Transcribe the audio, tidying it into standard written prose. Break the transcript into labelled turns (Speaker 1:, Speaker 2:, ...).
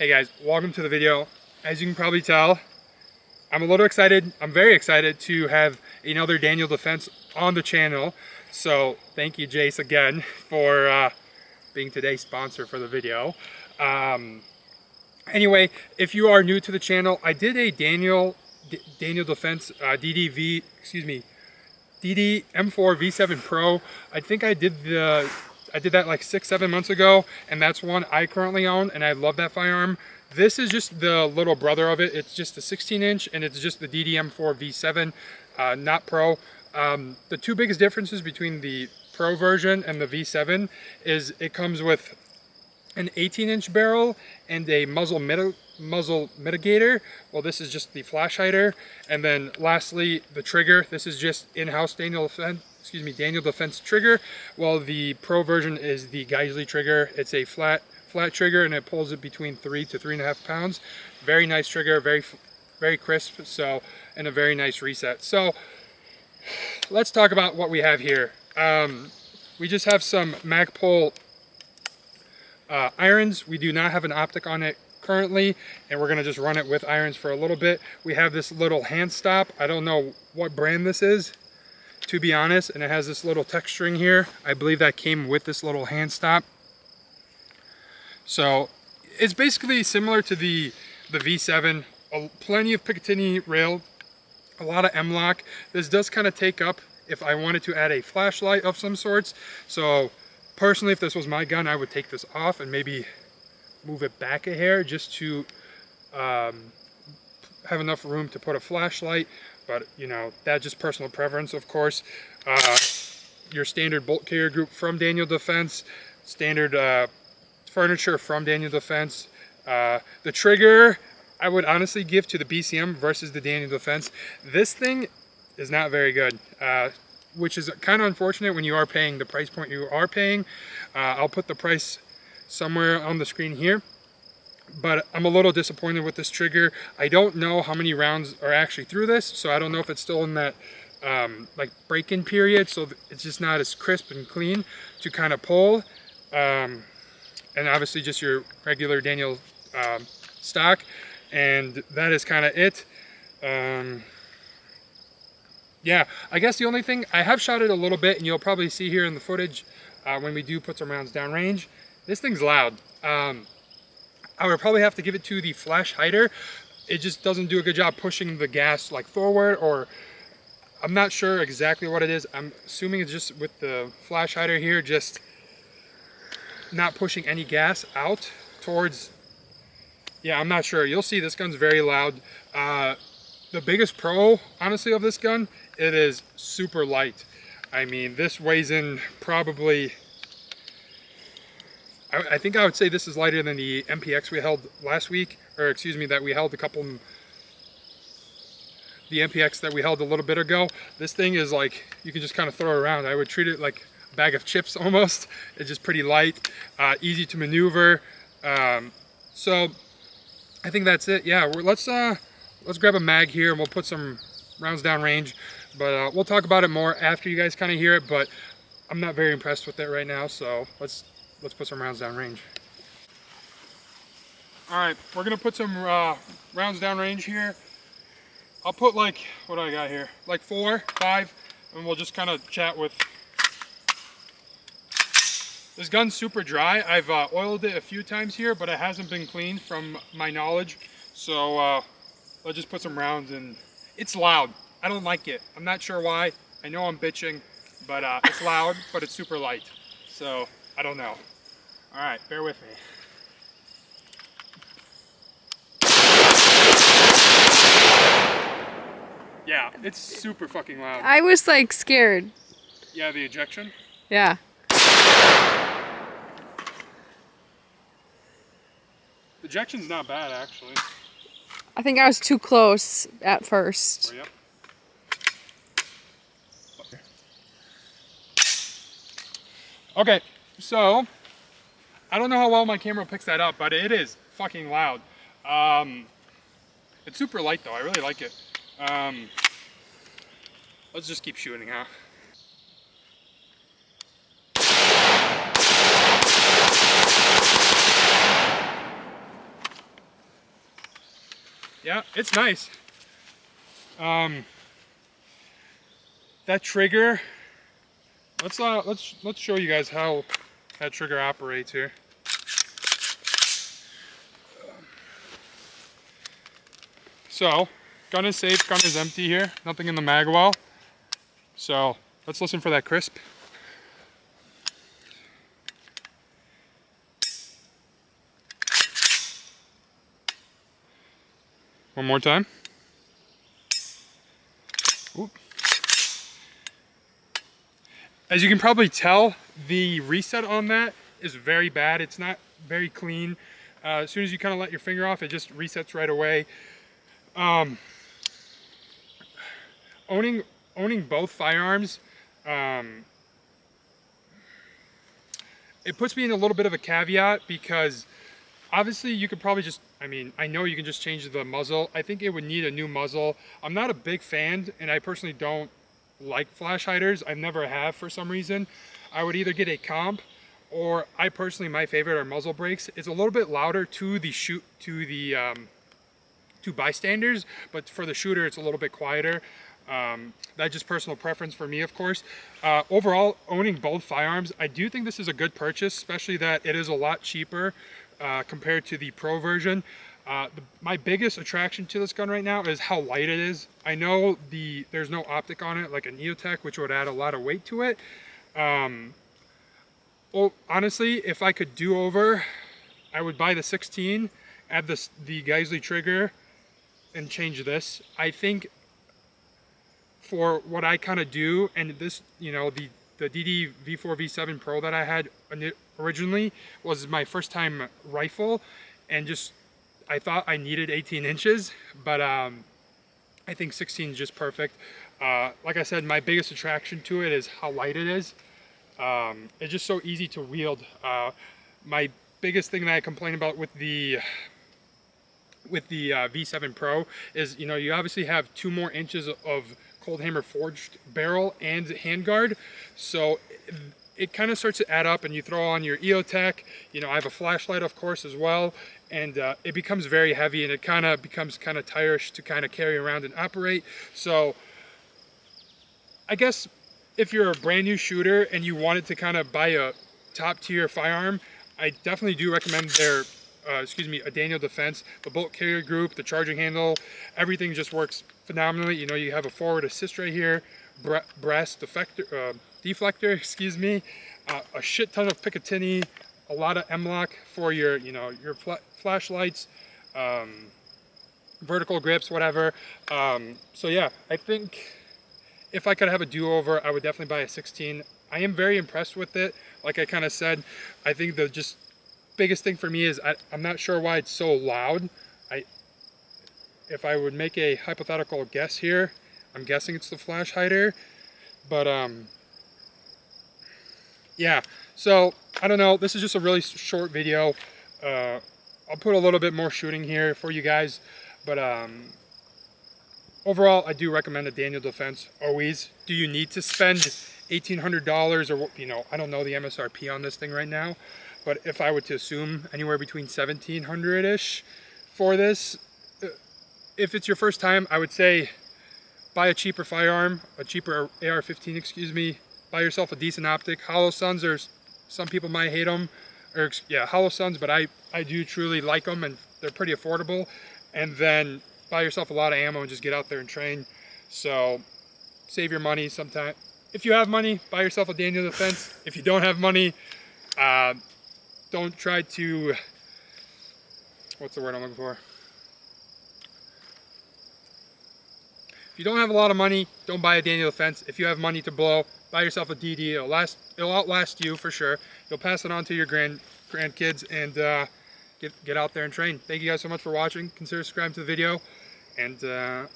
Speaker 1: Hey guys, welcome to the video. As you can probably tell, I'm a little excited. I'm very excited to have another Daniel Defense on the channel. So thank you, Jace, again for being today's sponsor for the video. Anyway, if you are new to the channel, I did a Daniel Defense DDM4V7 Pro. I think I did that like 6-7 months ago, and that's one I currently own, and I love that firearm. This is just the little brother of it. It's just the 16-inch, and it's just the DDM4V7, not Pro. The two biggest differences between the Pro version and the V7 is it comes with an 18-inch barrel and a muzzle mitigator. Well, this is just the flash hider. And then lastly, the trigger. This is just in-house Daniel Defense trigger. Well, the Pro version is the Geisley trigger. It's a flat trigger, and it pulls it between 3 to 3.5 pounds. Very nice trigger, very crisp, so, and a very nice reset. So let's talk about what we have here. We just have some Magpul irons. We do not have an optic on it currently, and we're going to just run it with irons for a little bit. We have this little hand stop. I don't know what brand this is, to be honest, and it has this little texturing here. I believe that came with this little hand stop. So it's basically similar to the V7. Plenty of Picatinny rail, a lot of M-lock. This does kind of take up if I wanted to add a flashlight of some sorts. So personally, if this was my gun, I would take this off and maybe move it back a hair just to have enough room to put a flashlight. But you know, that's just personal preference, of course. Your standard bolt carrier group from Daniel Defense, standard furniture from Daniel Defense. The trigger, I would honestly give to the BCM versus the Daniel Defense. This thing is not very good, which is kind of unfortunate when you are paying the price point you are paying. I'll put the price somewhere on the screen here, but I'm a little disappointed with this trigger. I don't know how many rounds are actually through this, so I don't know if it's still in that like break-in period, so it's just not as crisp and clean to kind of pull. And obviously just your regular Daniel stock, and that is kind of it. Yeah, I guess the only thing, I have shot it a little bit, and you'll probably see here in the footage when we do put some rounds down range, this thing's loud. I would probably have to give it to the flash hider. It just doesn't do a good job pushing the gas like forward, or I'm not sure exactly what it is. I'm assuming it's just with the flash hider here, just not pushing any gas out towards, yeah, I'm not sure. You'll see this gun's very loud. The biggest pro, honestly, of this gun, it is super light. I mean, this weighs in probably, I think I would say this is lighter than the MPX we held last week, or excuse me, that we held the MPX that we held a little bit ago. This thing is like, you can just kind of throw it around. I would treat it like bag of chips almost. It's just pretty light, easy to maneuver. So I think that's it. Yeah, let's grab a mag here and we'll put some rounds down range, but we'll talk about it more after you guys kind of hear it. But I'm not very impressed with it right now, so let's put some rounds down range. All right, we're gonna put some rounds down range here. I'll put like, what do I got here, like 4, 5, and we'll just kind of chat with. This gun's super dry. I've oiled it a few times here, but it hasn't been cleaned from my knowledge. So let's just put some rounds in. It's loud. I don't like it. I'm not sure why. I know I'm bitching, but it's loud, but it's super light. So I don't know. All right, bear with me. Yeah, it's super fucking loud.
Speaker 2: I was like scared.
Speaker 1: Yeah, the ejection?
Speaker 2: Yeah.
Speaker 1: The ejection's not bad, actually.
Speaker 2: I think I was too close at first.
Speaker 1: Oh, yep. Okay, so I don't know how well my camera picks that up, but it is fucking loud. It's super light though. I really like it. Let's just keep shooting, huh? Yeah, it's nice. That trigger, let's show you guys how that trigger operates here. So, gun is safe, gun is empty here, nothing in the mag well. So, let's listen for that crisp. One more time. Oop. As you can probably tell, the reset on that is very bad. It's not very clean. As soon as you kind of let your finger off, it just resets right away. Owning both firearms, it puts me in a little bit of a caveat, because obviously you could probably just, I know you can just change the muzzle. I think it would need a new muzzle. I'm not a big fan, and I personally don't like flash hiders. I never have for some reason. I would either get a comp, or I personally, my favorite are muzzle brakes. It's a little bit louder to bystanders, but for the shooter it's a little bit quieter. That's just personal preference for me, of course. Overall, owning both firearms, I do think this is a good purchase, especially that it is a lot cheaper compared to the Pro version. My biggest attraction to this gun right now is how light it is. I know there's no optic on it like an EOTech, which would add a lot of weight to it. Well, honestly, if I could do over, I would buy the 16, add the Geisley trigger, and change this. I think for what I kind of do, and this, you know, the DDM4V7 Pro that I had originally was my first time rifle, and just I thought I needed 18 inches, but I think 16 is just perfect. Like I said, my biggest attraction to it is how light it is. It's just so easy to wield. My biggest thing that I complain about with the V7 Pro is, you know, you obviously have 2 more inches of cold hammer forged barrel and handguard, so it kind of starts to add up, and you throw on your EOTech, you know, I have a flashlight of course as well, and it becomes very heavy, and it kind of becomes kind of tirish to kind of carry around and operate. So I guess if you're a brand new shooter and you wanted to kind of buy a top tier firearm, I definitely do recommend their a Daniel Defense. The bolt carrier group, the charging handle, everything just works phenomenally. You know, you have a forward assist right here, brass deflector, excuse me, a shit ton of Picatinny, a lot of M-lock for your, you know, your flashlights, vertical grips, whatever. So yeah, I think if I could have a do-over, I would definitely buy a 16. I am very impressed with it. Like I kind of said, I think the biggest thing for me is I'm not sure why it's so loud. If I would make a hypothetical guess here, I'm guessing it's the flash hider, but yeah, so I don't know, this is just a really short video. I'll put a little bit more shooting here for you guys, but overall I do recommend a Daniel Defense always. Do you need to spend $1,800, or, you know, I don't know the MSRP on this thing right now, but if I were to assume anywhere between $1,700-ish for this, if it's your first time, I would say buy a cheaper firearm, a cheaper AR-15, excuse me. Buy yourself a decent optic. Hollow Suns, or some people might hate them, or yeah, Hollow Suns, but I do truly like them, and they're pretty affordable. And then buy yourself a lot of ammo and just get out there and train. So save your money sometime. If you have money, buy yourself a Daniel Defense. If you don't have money, don't try to, what's the word I'm looking for? If you don't have a lot of money, don't buy a Daniel Defense. If you have money to blow, buy yourself a DD. It'll outlast you for sure. You'll pass it on to your grandkids, and get out there and train. Thank you guys so much for watching. Consider subscribing to the video, and